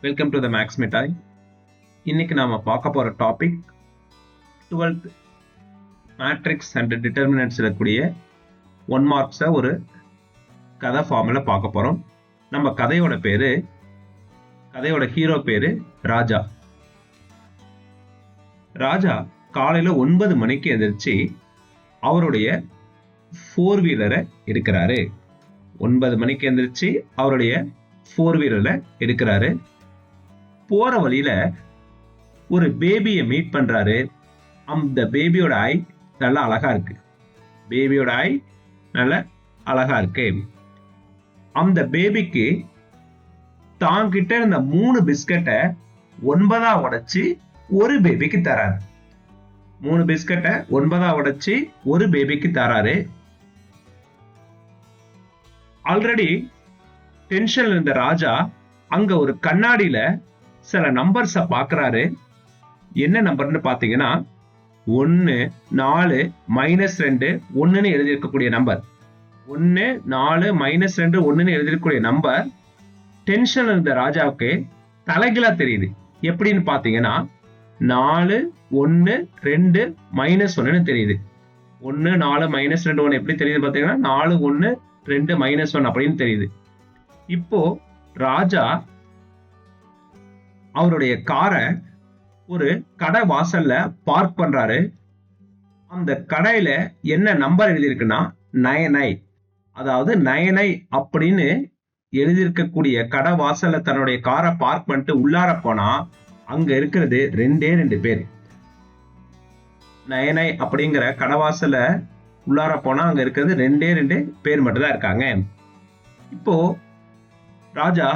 Welcome to the maths மிட்டாய். இன்னைக்கு நாம பார்க்க போற topic 12th matrix and determinants இருக்கக்கூடிய 1 மார்க்ஸை ஒரு கதை ஃபார்மில் பார்க்க போறோம். நம்ம கதையோட ஹீரோ பேரு ராஜா. ராஜா காலையில 9 மணிக்கு எந்திரிச்சு அவருடைய 4 வீலரை எடுக்கிறாரு. 9 மணிக்கு எந்திரிச்சு அவருடைய 4 வீலரை எடுக்கிறாரு. போற வழியில ஒரு பேபியை மீட் பண்றாரு. அந்த பேபியோட ஐ நல்லா அழகா இருக்கு. அந்த பேபிக்கு தாங்கிட்ட இருந்த 3 பிஸ்கட்டை 9ஆ உடைச்சு ஒரு பேபிக்கு தராரு. 3 பிஸ்கட்டை 9ஆ உடைச்சு ஒரு பேபிக்கு தராரு. ஆல்ரெடி டென்ஷன்ல இருந்த ராஜா அங்க ஒரு கண்ணாடியில சில நம்பர்ஸ பாக்குறாரு. என்ன நம்பர்னு பாத்தீங்கன்னா 1 4 -2 1ன்னு எழுதியிருக்கக்கூடிய நம்பர். 1 4 -2 1ன்னு எழுதியிருக்கக்கூடிய நம்பர் டென்ஷன்ல இருந்த ராஜாவுக்கு தலைகீழா தெரியுது. எப்படின்னு பாத்தீங்கன்னா 4 1 2 -1ன்னு தெரியுது. 1 4 -2 1 எப்படி தெரியுது பாத்தீங்கன்னா 4 1 2 -1 அப்படின்னு தெரியுது. இப்போ ராஜா அவருடைய காரை ஒரு கடை வாசல்ல பார்க் பண்றாரு. அந்த கடையில என்ன நம்பர் எழுதியிருக்குன்னா 9i, அதாவது 9i அப்படின்னு எழுதியிருக்கக்கூடிய கடை வாசல்ல தன்னுடைய காரை பார்க் பண்ணிட்டு உள்ளார போனா அங்க இருக்கிறது 2 பேர். 9i அப்படிங்கிற கடை வாசல்ல உள்ளார போனா அங்க இருக்கிறது 2 பேர் மட்டும் தான் இருக்காங்க. இப்போ ராஜா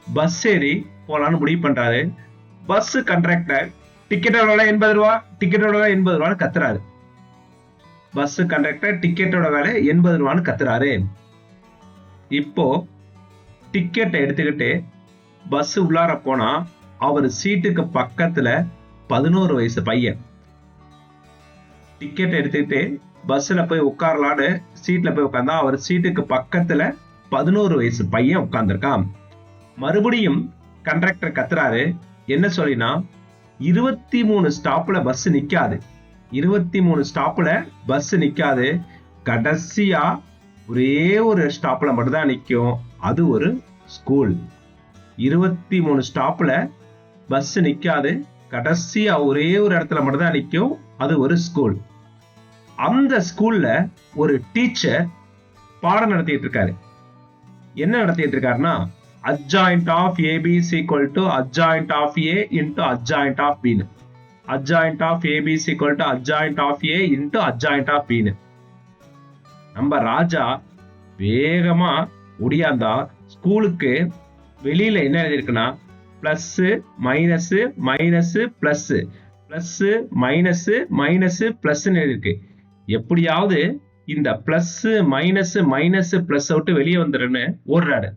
பஸ் ஏறி போலான்னு முடிவு பண்றாரு. பஸ் கண்டக்டர் டிக்கெட்டோட விலை 80 ரூபான்னு கத்துறாரு. பஸ் கண்டக்டர் டிக்கெட்டோட விலை 80 ரூபான்னு கத்துறாரு. இப்போ டிக்கெட்டை எடுத்துக்கிட்டு பஸ் உள்ளார போனா அவர் சீட்டுக்கு பக்கத்துல 11 வயசு பையன். டிக்கெட்டை எடுத்துக்கிட்டு பஸ்ல போய் உட்காரலான்னு சீட்ல போய் உட்கார்ந்தா அவர் சீட்டுக்கு பக்கத்துல 11 வயசு பையன் உட்கார்ந்துருக்கான். மறுபடியும் கண்டக்டர் கத்துறாரு. என்ன சொல்லினா 23 ஸ்டாப்ல பஸ் நிக்காது. 23 ஸ்டாப்ல பஸ் நிக்காது. கடைசியா ஒரே ஒரு ஸ்டாப்ல மட்டும் தான் நிக்கும். அது ஒரு ஸ்கூல். 23 ஸ்டாப்ல பஸ் நிக்காது. கடைசியா ஒரே ஒரு இடத்துல மட்டும் தான் நிக்கும். அது ஒரு ஸ்கூல். அந்த ஸ்கூல்ல ஒரு டீச்சர் பாடம் நடத்திட்டு இருக்காரு. என்ன நடத்திட்டு இருக்காருன்னா adjoint of AB is equal to adjoint of A into adjoint of B. Adjoint of AB is equal to adjoint of A into adjoint of B. நம்ம ராஜா வேகமா ஒடியாந்தா ஸ்கூலுக்கு வெளியில என்ன எழுதிருக்குன்னா plus minus minus plus plus minus minus plus எழுதிருக்கு. எப்படியாவது இந்த plus minus minus plus விட்டு வெளியே வந்துருன்னு ஓடுறாரு.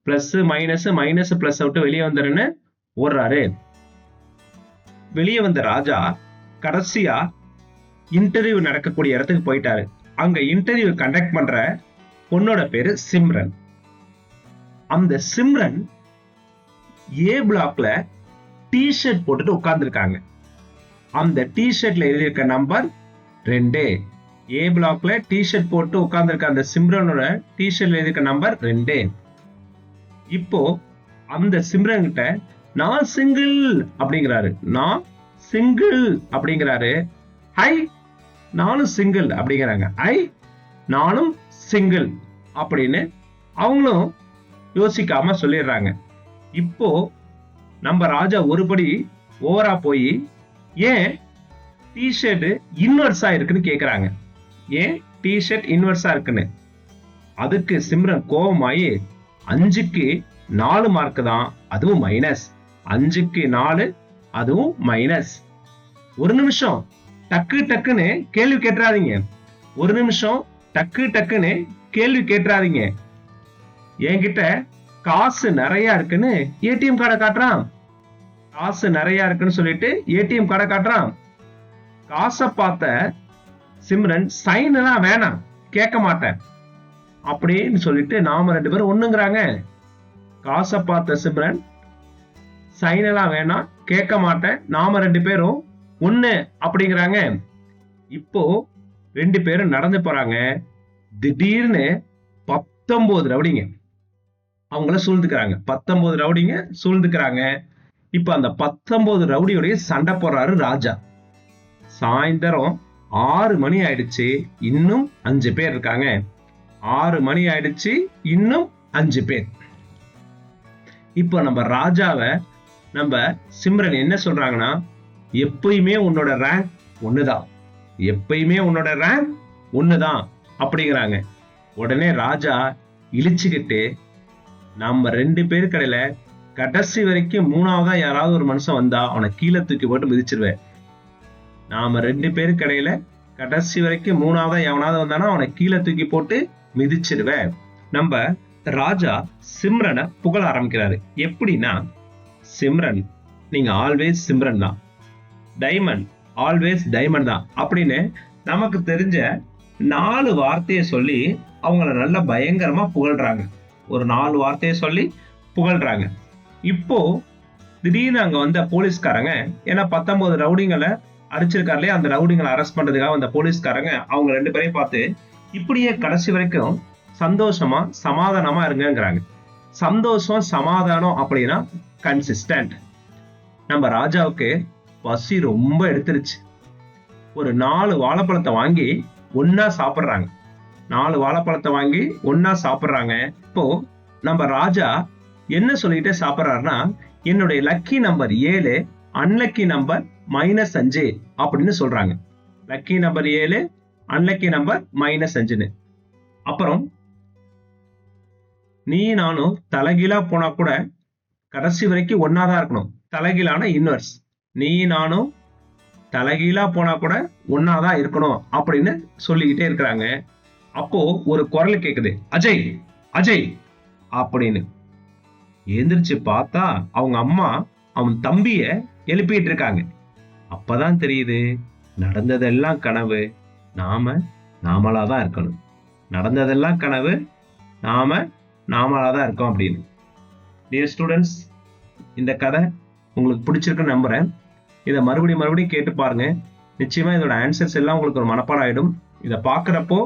பிளஸ் மைனஸ் மைனஸ் பிளஸ் விட்டு வெளியே வந்துருன்னு ஓடுறாரு. வெளியே வந்த ராஜா கடைசியா இன்டர்வியூ நடக்கக்கூடிய இடத்துக்கு போயிட்டாரு. அங்க இன்டர்வியூ கண்டக்ட் பண்ற பொண்ணோட பேரு சிம்ரன். அந்த சிம்ரன் ஏ பிளாக்ல டிஷர்ட் போட்டுட்டு உட்கார்ந்துருக்காங்க. அந்த டிஷர்ட்ல எழுதியிருக்க நம்பர் 2. ஏ பிளாக்ல டிஷர்ட் போட்டு உட்கார்ந்துருக்க அந்த சிம்ரனோட டிஷர்ட்ல எழுதியிருக்க நம்பர் 2. இப்போ அந்த சிம்ரன் கிட்ட நான் சிங்கிள் அப்படிங்கிறாரு. ஹை நானும் சிங்கிள் அப்படிங்கிறாங்க. நானும் சிங்கிள் அப்படின்னு அவங்களும் யோசிக்காம சொல்லிடுறாங்க. இப்போ நம்ம ராஜா ஒருபடி ஓவரா போய் ஏன் டிஷர்ட் இன்வெர்ஸா இருக்குன்னு கேக்குறாங்க. ஏன் டிஷர்ட் இன்வெர்ஸா இருக்குன்னு. அதுக்கு சிம்ரன் கோபமாயி 5க்கு 4 மார்க் தான், அதுவும் மைனஸ். 5க்கு 4 அதுவும் மைனஸ். ஒரு நிமிஷம் டக்குன்னு கேள்வி கேட்டுறாதீங்க. என்கிட்ட காசு நிறைய இருக்குன்னு ஏடிஎம் கார்டை காட்டுறான். சொல்லிட்டு ஏடிஎம் கார்டை காட்டுறான். காசை பார்த்த சிம்ரன் சைன் எல்லாம் வேணாம், கேட்க மாட்டேன் அப்படின்னு சொல்லிட்டு நாம 2 பேரும் ஒண்ணுங்கிறாங்க. காசை பார்த்த சிம்ரன் சைன் எல்லாம் வேணாம், கேட்க மாட்டேன், நாம 2 பேரும் ஒண்ணு அப்படிங்கிறாங்க. இப்போ 2 பேரும் நடந்து போறாங்க. திடீர்னு 19 ரவுடிங்க அவங்கள சூழ்ந்துக்கிறாங்க. 19 ரவுடிங்க சூழ்ந்துக்கிறாங்க. இப்ப அந்த 19 ரவுடியோடைய சண்டை போடுறாரு ராஜா. சாயந்தரம் 6 மணி ஆயிடுச்சு, இன்னும் 5 பேர் இருக்காங்க. 6 மணி ஆயிடுச்சு, இன்னும் 5 பேர். இப்ப நம்ம ராஜாவை நம்ம சிம்ரன் என்ன சொல்றாங்கன்னா, எப்பயுமே உன்னோட ரேங்க் ஒண்ணுதான், எப்பயுமே உன்னோட ரேங்க் ஒண்ணுதான் அப்படிங்கிறாங்க. உடனே ராஜா இழிச்சுக்கிட்டு, நம்ம 2 பேர் கடையில கடைசி வரைக்கும் 3ஆவதா யாராவது ஒரு மனுஷன் வந்தா அவனை கீழே தூக்கி போட்டு மிதிச்சிருவேன். நாம 2 பேர் கடையில கடைசி வரைக்கும் 3ஆவதா எவனாவது வந்தானா அவனை கீழே தூக்கி போட்டு மிதிச்சிருவேன். நம்ம ராஜா சிம்ரனை புகழ ஆரம்பிக்கிறாரு. எப்படின்னா, சிம்ரன் நீங்க ஆல்வேஸ் சிம்ரன் தான், டைமண்ட் ஆல்வேஸ் டைமண்ட் தான் அப்படின்னு நமக்கு தெரிஞ்ச 4 வார்த்தையை சொல்லி அவங்கள நல்ல பயங்கரமா புகழ்றாங்க. ஒரு 4 வார்த்தையை சொல்லி புகழ்றாங்க. இப்போ திடீர்னு அங்க வந்த போலீஸ்காரங்க, ஏன்னா 19 ரவுடிங்களை அடிச்சிருக்காருலே, அந்த ரவுடிங்களை அரெஸ்ட் பண்றதுக்காக வந்த போலீஸ்காரங்க அவங்க 2 பேரையும் பார்த்து, இப்படியே கடைசி வரைக்கும் சந்தோஷமா சமாதானமா இருங்கிறாங்க. சந்தோஷம் சமாதானம் அப்படின்னா கன்சிஸ்டன்ட். நம்ம ராஜாவுக்கு பசி ரொம்ப எடுத்துருச்சு. ஒரு 4 வாழைப்பழத்தை வாங்கி ஒன்னா சாப்பிடுறாங்க. 4 வாழைப்பழத்தை வாங்கி ஒன்னா சாப்பிடுறாங்க. இப்போ நம்ம ராஜா என்ன சொல்லிட்டு சாப்பிடுறாருன்னா, என்னுடைய லக்கி நம்பர் 7, அன்லக்கி நம்பர் -5 அப்படின்னு சொல்றாங்க. Lucky number 7, unlucky number -5. அப்புறம் நீ நானும் தலைகீழா போனா கூட கடைசி வரைக்கும் ஒன்னாதான் இருக்கணும். தலைகீழான இன்வெர்ஸ். நீ நானும் தலைகீழா போனா கூட ஒன்னாதான் இருக்கணும் அப்படின்னு சொல்லிக்கிட்டே இருக்கிறாங்க. அப்போ ஒரு குரல் கேக்குது, அஜய் அஜய் அப்படின்னு. எந்திரிச்சு பார்த்தா அவங்க அம்மா அவன் தம்பிய எழுப்பிட்டு இருக்காங்க. அப்பதான் தெரியுது, நடந்ததெல்லாம் கனவு, நாமளாதான் இருக்கணும். நடந்ததெல்லாம் கனவு, நாமளாதான் இருக்கோம் அப்படின்னு. டியர் ஸ்டூடெண்ட்ஸ், இந்த கதை உங்களுக்கு பிடிச்சிருக்குன்னு நம்புறேன். இதை மறுபடியும் கேட்டு பாருங்க. நிச்சயமா இதோட ஆன்சர்ஸ் எல்லாம் உங்களுக்கு ஒரு மனப்பாடம் ஆயிடும். இதை பார்க்குறப்போ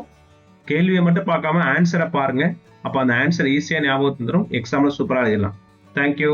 கேள்வியை மட்டும் பார்க்காம ஆன்சரை பாருங்க. அப்போ அந்த ஆன்சர் ஈஸியாக ஞாபகத்து வந்துடும். எக்ஸாம்ல சூப்பராக எழுதலாம். தேங்க்யூ.